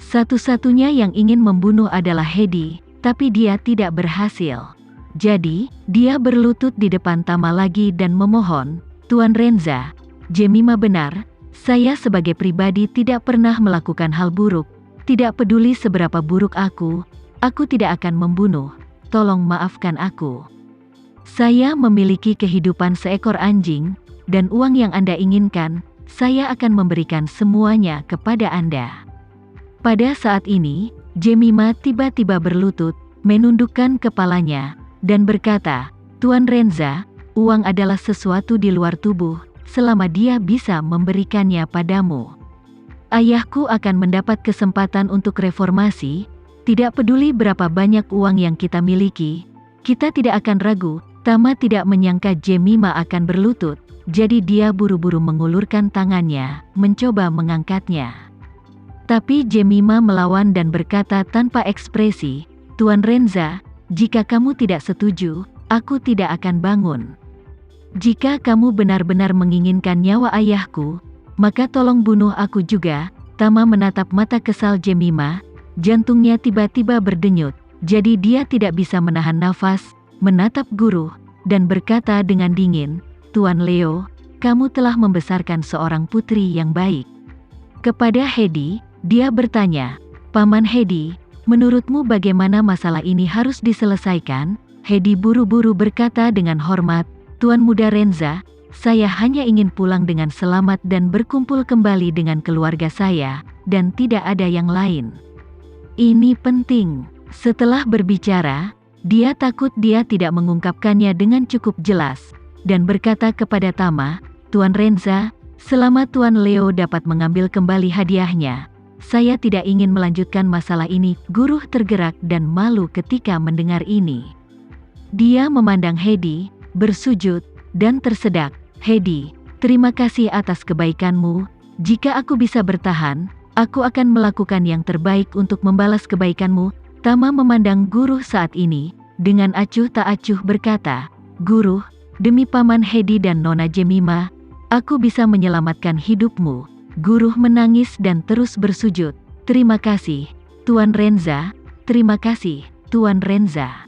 Satu-satunya yang ingin membunuh adalah Hedi, tapi dia tidak berhasil. Jadi, dia berlutut di depan Tama lagi dan memohon, "Tuan Renza, Jemima benar, saya sebagai pribadi tidak pernah melakukan hal buruk, tidak peduli seberapa buruk aku tidak akan membunuh, tolong maafkan aku. Saya memiliki kehidupan seekor anjing, dan uang yang Anda inginkan, saya akan memberikan semuanya kepada Anda." Pada saat ini, Jemima tiba-tiba berlutut, menundukkan kepalanya, dan berkata, "Tuan Renza, uang adalah sesuatu di luar tubuh, selama dia bisa memberikannya padamu. Ayahku akan mendapat kesempatan untuk reformasi, tidak peduli berapa banyak uang yang kita miliki, kita tidak akan ragu." Tama tidak menyangka Jemima akan berlutut, jadi dia buru-buru mengulurkan tangannya, mencoba mengangkatnya. Tapi Jemima melawan dan berkata tanpa ekspresi, "Tuan Renza, jika kamu tidak setuju, aku tidak akan bangun. Jika kamu benar-benar menginginkan nyawa ayahku, maka tolong bunuh aku juga." Tama menatap mata kesal Jemima, jantungnya tiba-tiba berdenyut, jadi dia tidak bisa menahan nafas, menatap guru, dan berkata dengan dingin, "Tuan Leo, kamu telah membesarkan seorang putri yang baik." Kepada Hedi, dia bertanya, "Paman Hedi, menurutmu bagaimana masalah ini harus diselesaikan?" Hedi buru-buru berkata dengan hormat, "Tuan Muda Renza, saya hanya ingin pulang dengan selamat dan berkumpul kembali dengan keluarga saya, dan tidak ada yang lain. Ini penting." Setelah berbicara, dia takut dia tidak mengungkapkannya dengan cukup jelas, dan berkata kepada Tama, "Tuan Renza, selama Tuan Leo dapat mengambil kembali hadiahnya, saya tidak ingin melanjutkan masalah ini." Guru tergerak dan malu ketika mendengar ini. Dia memandang Hedi, bersujud, dan tersedak. "Hedi, terima kasih atas kebaikanmu. Jika aku bisa bertahan, aku akan melakukan yang terbaik untuk membalas kebaikanmu." Tama memandang guru saat ini, dengan acuh tak acuh berkata, "Guru, demi Paman Hedi dan Nona Jemima, aku bisa menyelamatkan hidupmu." Guru menangis dan terus bersujud, "Terima kasih, Tuan Renza, terima kasih, Tuan Renza.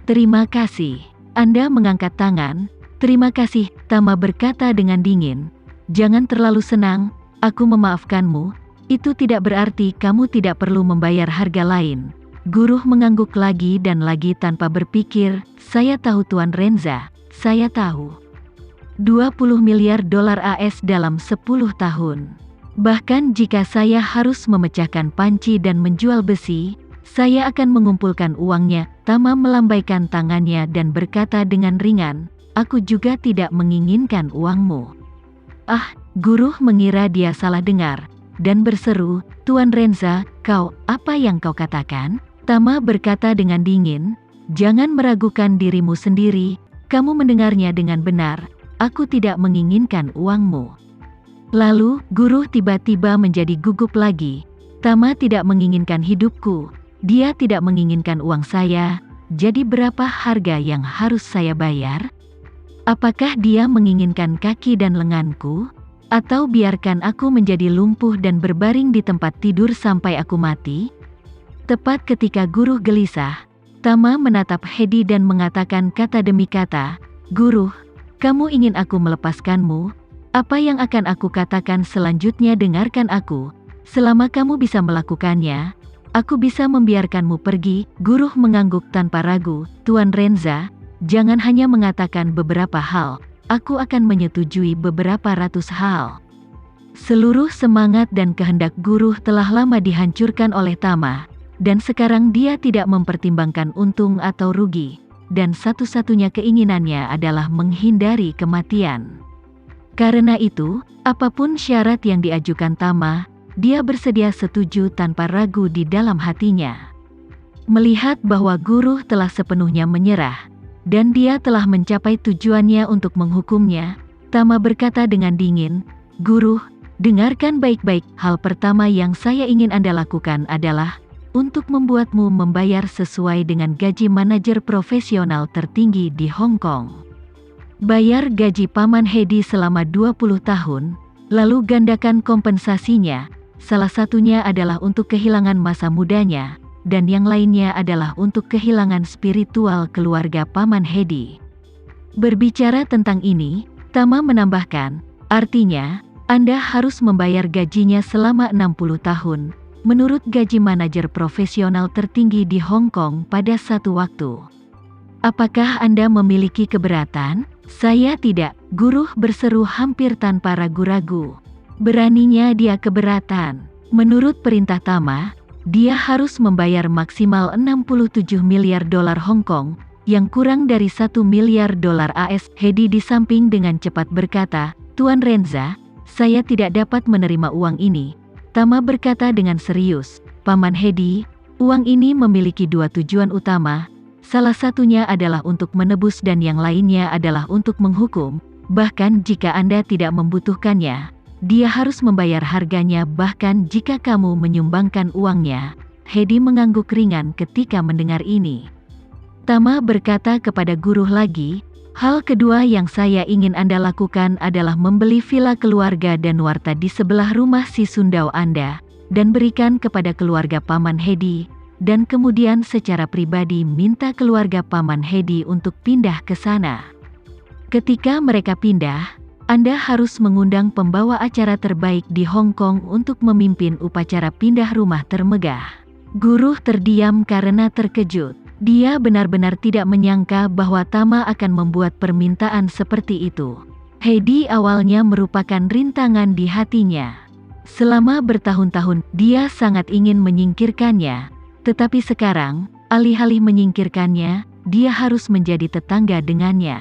Terima kasih." Anda mengangkat tangan, "Terima kasih," Tama berkata dengan dingin. "Jangan terlalu senang, aku memaafkanmu, itu tidak berarti kamu tidak perlu membayar harga lain." Guru mengangguk lagi dan lagi tanpa berpikir, "Saya tahu Tuan Renza, saya tahu. 20 miliar dolar AS dalam 10 tahun. Bahkan jika saya harus memecahkan panci dan menjual besi, saya akan mengumpulkan uangnya." Tama melambaikan tangannya dan berkata dengan ringan, "Aku juga tidak menginginkan uangmu." "Ah," guru mengira dia salah dengar, dan berseru, "Tuan Renza, apa yang kau katakan?" Tama berkata dengan dingin, "Jangan meragukan dirimu sendiri, kamu mendengarnya dengan benar, aku tidak menginginkan uangmu." Lalu, guru tiba-tiba menjadi gugup lagi. "Tama tidak menginginkan hidupku, dia tidak menginginkan uang saya, jadi berapa harga yang harus saya bayar? Apakah dia menginginkan kaki dan lenganku? Atau biarkan aku menjadi lumpuh dan berbaring di tempat tidur sampai aku mati?" Tepat ketika guru gelisah, Tama menatap Hedi dan mengatakan kata demi kata, "Guru, kamu ingin aku melepaskanmu? Apa yang akan aku katakan selanjutnya? Dengarkan aku. Selama kamu bisa melakukannya, aku bisa membiarkanmu pergi." Guru mengangguk tanpa ragu, "Tuan Renza, jangan hanya mengatakan beberapa hal, aku akan menyetujui beberapa ratus hal." Seluruh semangat dan kehendak guru telah lama dihancurkan oleh Tama, dan sekarang dia tidak mempertimbangkan untung atau rugi, dan satu-satunya keinginannya adalah menghindari kematian. Karena itu, apapun syarat yang diajukan Tama, dia bersedia setuju tanpa ragu di dalam hatinya. Melihat bahwa guru telah sepenuhnya menyerah, dan dia telah mencapai tujuannya untuk menghukumnya, Tama berkata dengan dingin, "Guru, dengarkan baik-baik, hal pertama yang saya ingin Anda lakukan adalah untuk membuatmu membayar sesuai dengan gaji manajer profesional tertinggi di Hong Kong. Bayar gaji Paman Hedi selama 20 tahun, lalu gandakan kompensasinya, salah satunya adalah untuk kehilangan masa mudanya, dan yang lainnya adalah untuk kehilangan spiritual keluarga Paman Hedi. Berbicara tentang ini, Tama menambahkan, artinya, Anda harus membayar gajinya selama 60 tahun, menurut gaji manajer profesional tertinggi di Hong Kong pada satu waktu. Apakah Anda memiliki keberatan? Saya tidak, guru berseru hampir tanpa ragu-ragu. Beraninya dia keberatan. Menurut perintah Tama, dia harus membayar maksimal 67 miliar dolar Hong Kong, yang kurang dari 1 miliar dolar AS. Hedi di samping dengan cepat berkata, Tuan Renza, saya tidak dapat menerima uang ini. Tama berkata dengan serius, Paman Hedi, uang ini memiliki dua tujuan utama, salah satunya adalah untuk menebus dan yang lainnya adalah untuk menghukum, bahkan jika Anda tidak membutuhkannya, dia harus membayar harganya bahkan jika kamu menyumbangkan uangnya. Hedi mengangguk ringan ketika mendengar ini. Tama berkata kepada guru lagi, hal kedua yang saya ingin Anda lakukan adalah membeli villa keluarga dan warta di sebelah rumah si Sundao Anda, dan berikan kepada keluarga Paman Hedi, dan kemudian secara pribadi minta keluarga Paman Hedi untuk pindah ke sana. Ketika mereka pindah, Anda harus mengundang pembawa acara terbaik di Hong Kong untuk memimpin upacara pindah rumah termegah. Guru terdiam karena terkejut. Dia benar-benar tidak menyangka bahwa Tama akan membuat permintaan seperti itu. Hedi awalnya merupakan rintangan di hatinya. Selama bertahun-tahun, dia sangat ingin menyingkirkannya. Tetapi sekarang, alih-alih menyingkirkannya, dia harus menjadi tetangga dengannya.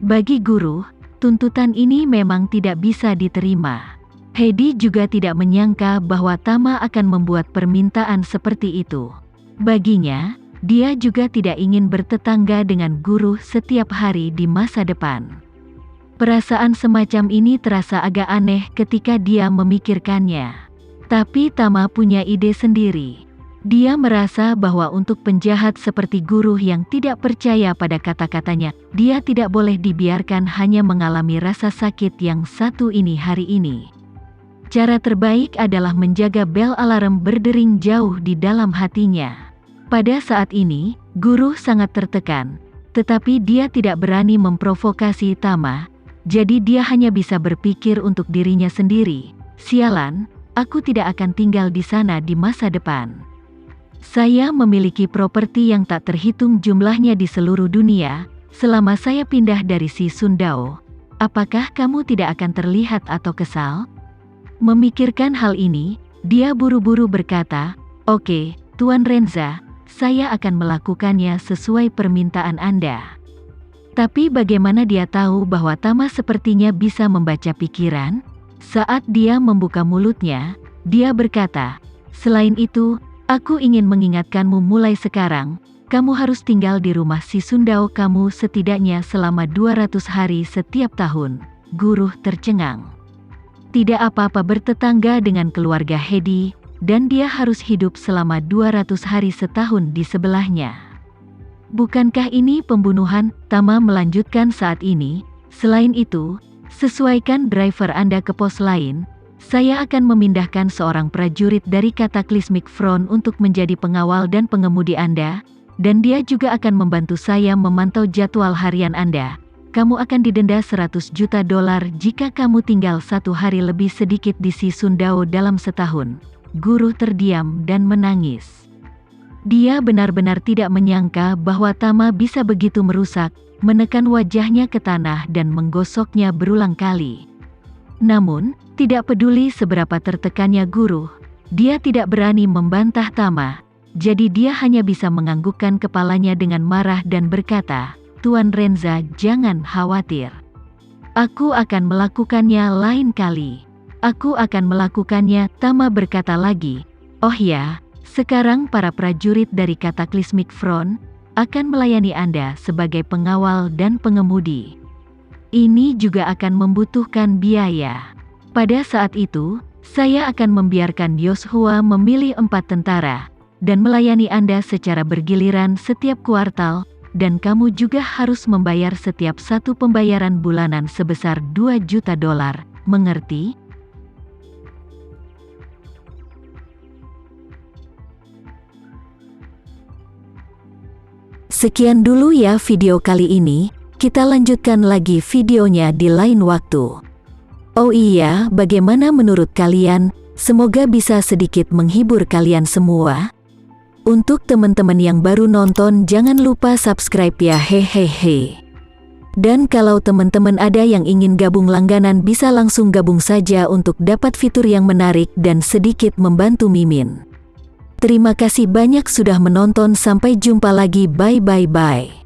Bagi guru, tuntutan ini memang tidak bisa diterima. Hedi juga tidak menyangka bahwa Tama akan membuat permintaan seperti itu. Baginya, dia juga tidak ingin bertetangga dengan guru setiap hari di masa depan. Perasaan semacam ini terasa agak aneh ketika dia memikirkannya. Tapi Tama punya ide sendiri. Dia merasa bahwa untuk penjahat seperti guru yang tidak percaya pada kata-katanya, dia tidak boleh dibiarkan hanya mengalami rasa sakit yang satu ini hari ini. Cara terbaik adalah menjaga bel alarm berdering jauh di dalam hatinya. Pada saat ini, guru sangat tertekan, tetapi dia tidak berani memprovokasi Tama, jadi dia hanya bisa berpikir untuk dirinya sendiri, sialan, aku tidak akan tinggal di sana di masa depan. Saya memiliki properti yang tak terhitung jumlahnya di seluruh dunia, selama saya pindah dari si Sundao. Apakah kamu tidak akan terlihat atau kesal? Memikirkan hal ini, dia buru-buru berkata, oke, Tuan Renza, saya akan melakukannya sesuai permintaan Anda. Tapi bagaimana dia tahu bahwa Tama sepertinya bisa membaca pikiran? Saat dia membuka mulutnya, dia berkata, selain itu, aku ingin mengingatkanmu mulai sekarang, kamu harus tinggal di rumah si Sundao kamu setidaknya selama 200 hari setiap tahun. Guru tercengang. Tidak apa-apa bertetangga dengan keluarga Hedi, dan dia harus hidup selama 200 hari setahun di sebelahnya. Bukankah ini pembunuhan? Tama melanjutkan saat ini. Selain itu, sesuaikan driver Anda ke pos lain. Saya akan memindahkan seorang prajurit dari Cataclysmic Front untuk menjadi pengawal dan pengemudi Anda, dan dia juga akan membantu saya memantau jadwal harian Anda. Kamu akan didenda 100 juta dolar jika kamu tinggal satu hari lebih sedikit di si Sundao dalam setahun. Guru terdiam dan menangis. Dia benar-benar tidak menyangka bahwa Tama bisa begitu merusak, menekan wajahnya ke tanah dan menggosoknya berulang kali. Namun, tidak peduli seberapa tertekannya guru, dia tidak berani membantah Tama, jadi dia hanya bisa menganggukkan kepalanya dengan marah dan berkata, Tuan Renza, jangan khawatir. Aku akan melakukannya lain kali. Aku akan melakukannya, Tama berkata lagi. Oh ya, sekarang para prajurit dari Cataclysmic Front akan melayani Anda sebagai pengawal dan pengemudi. Ini juga akan membutuhkan biaya. Pada saat itu, saya akan membiarkan Yoshua memilih 4 tentara, dan melayani Anda secara bergiliran setiap kuartal, dan kamu juga harus membayar setiap satu pembayaran bulanan sebesar 2 juta dolar, mengerti? Sekian dulu ya video kali ini, kita lanjutkan lagi videonya di lain waktu. Oh iya, bagaimana menurut kalian? Semoga bisa sedikit menghibur kalian semua. Untuk teman-teman yang baru nonton, jangan lupa subscribe ya, hehehe. Dan kalau teman-teman ada yang ingin gabung langganan, bisa langsung gabung saja untuk dapat fitur yang menarik dan sedikit membantu Mimin. Terima kasih banyak sudah menonton, sampai jumpa lagi, bye.